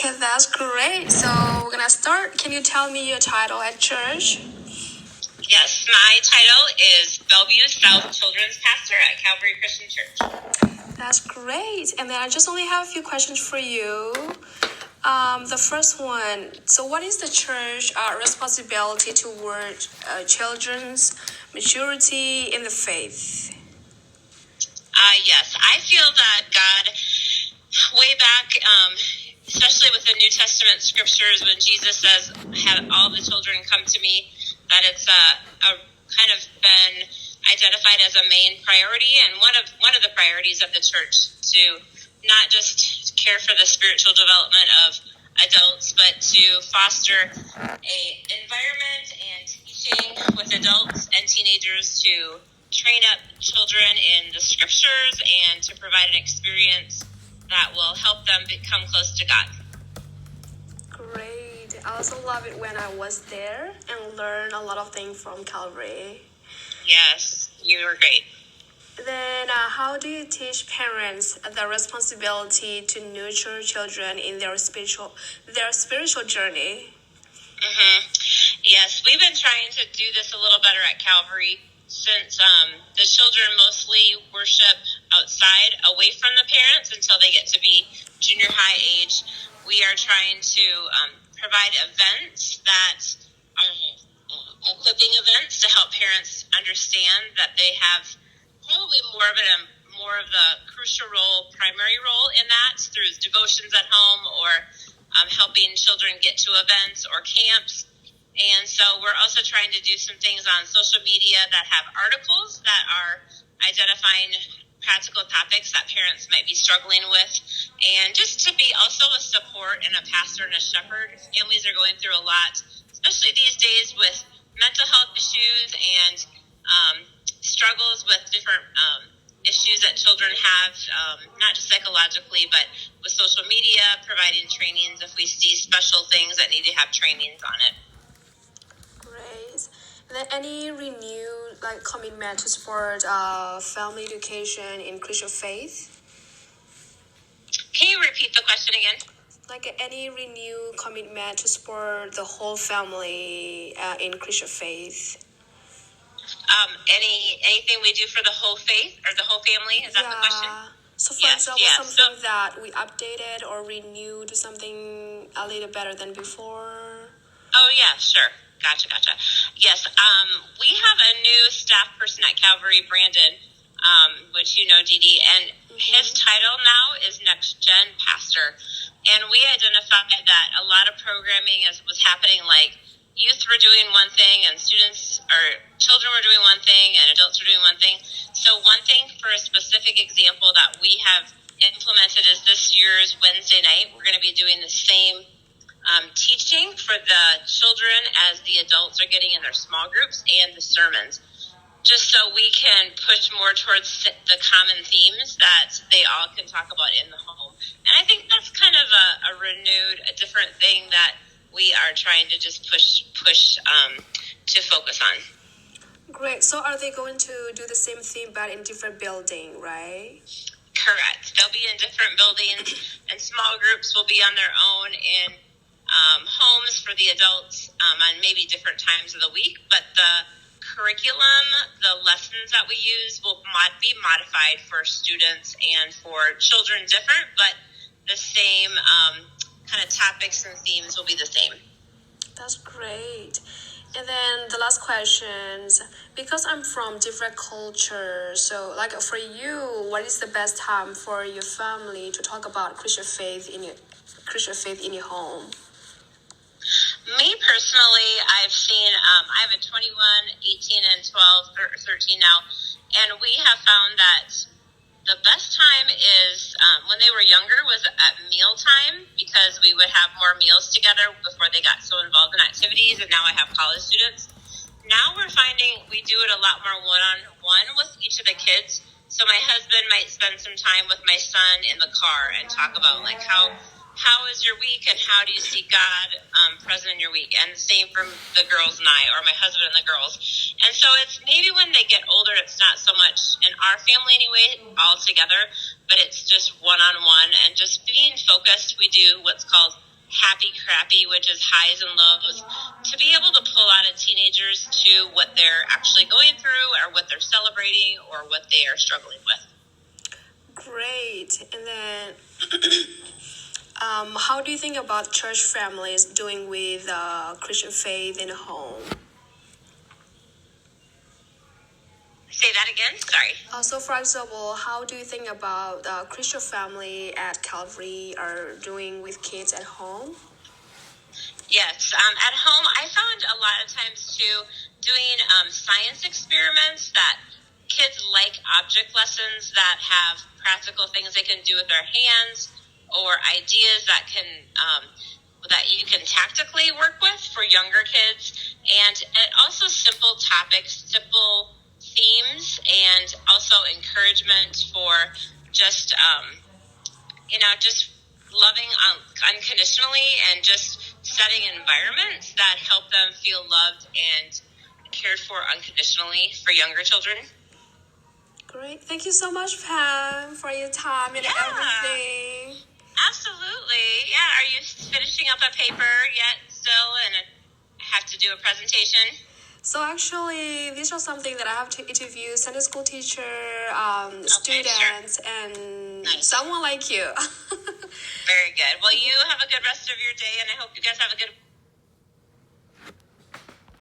Okay, that's great. So we're gonna start. Can you tell me your title at church? Yes, my title is Bellevue South Children's Pastor at Calvary Christian Church. That's great. And then I just only have a few questions for you. The first one. So, what is the church responsibility toward children's maturity in the faith? Yes, I feel that God, way back, especially with the New Testament scriptures, when Jesus says, "Have all the children come to me," that it's a kind of been identified as a main priority and one of the priorities of the church to not just care for the spiritual development of adults, but to foster a environment and teaching with adults and teenagers to train up children in the scriptures and to provide an experience that will help them become close to God. Great. I also love it when I was there and learned a lot of things from Calvary. Yes, you were great. Then, how do you teach parents the responsibility to nurture children in their spiritual journey? Yes, we've been trying to do this a little better at Calvary since the children mostly worship outside, away from the parents until they get to be junior high age. We are trying to provide events that are equipping events to help parents understand that they have probably more of the crucial role, primary role in that through devotions at home or helping children get to events or camps. And so we're also trying to do some things on social media that have articles that are identifying practical topics that parents might be struggling with, and just to be also a support and a pastor and a shepherd. Families are going through a lot, especially these days with mental health issues and struggles with different issues that children have, not just psychologically, but with social media, providing trainings if we see special things that need to have trainings on it. Great. And then any renewed commitment to support family education in Christian faith? Can you repeat the question again? Any renewed commitment to support the whole family in Christian faith? Anything we do for the whole faith or the whole family? Is that the question? So for example, something that we updated or renewed something a little better than before? Oh, yeah, sure. Gotcha. Yes, we have a new staff person at Calvary, Brandon, which you know, Dee Dee, and his title now is Next Gen Pastor. And we identified that a lot of programming was happening, like youth were doing one thing and children were doing one thing and adults were doing one thing. So one thing for a specific example that we have implemented is this year's Wednesday night, we're going to be doing the same teaching for the children as the adults are getting in their small groups and the sermons, just so we can push more towards the common themes that they all can talk about in the home. And I think that's kind of a different thing that we are trying to just push to focus on. Great. So are they going to do the same thing but in different building, right? Correct. They'll be in different buildings, and small groups will be on their own in homes for the adults on maybe different times of the week. But the curriculum, the lessons that we use will be modified for students and for children different, but the same kind of topics and themes will be the same. That's great. And then the last questions, because I'm from different cultures, so for you, what is the best time for your family to talk about Christian faith in your home? Me personally, I've seen, I have a 21, 18, and 12, 13 now, and we have found that the best time is when they were younger was at mealtime, because we would have more meals together before they got so involved in activities, and now I have college students. Now we're finding we do it a lot more one-on-one with each of the kids. So my husband might spend some time with my son in the car and talk about how is your week and how do you see God present in your week? And the same for the girls and I, or my husband and the girls. And so it's maybe when they get older, it's not so much in our family anyway, all together, but it's just one-on-one and just being focused. We do what's called happy crappy, which is highs and lows, to be able to pull out of teenagers to what they're actually going through or what they're celebrating or what they are struggling with. Great. And then, how do you think about church families doing with Christian faith in home? Say that again? Sorry. So, for example, how do you think about Christian family at Calvary are doing with kids at home? Yes, at home, I found a lot of times too doing science experiments that kids like object lessons that have practical things they can do with their hands or ideas that can that you can tactically work with for younger kids, and also simple topics, simple themes, and also encouragement for just just loving unconditionally and just setting environments that help them feel loved and cared for unconditionally for younger children. Great. Thank you so much, Pam, for your time and everything. Absolutely. Yeah. Are you finishing up a paper yet still and have to do a presentation? So actually, these are something that I have to interview Sunday school teacher, students, and someone like you. Very good. Well, you have a good rest of your day, and I hope you guys have a good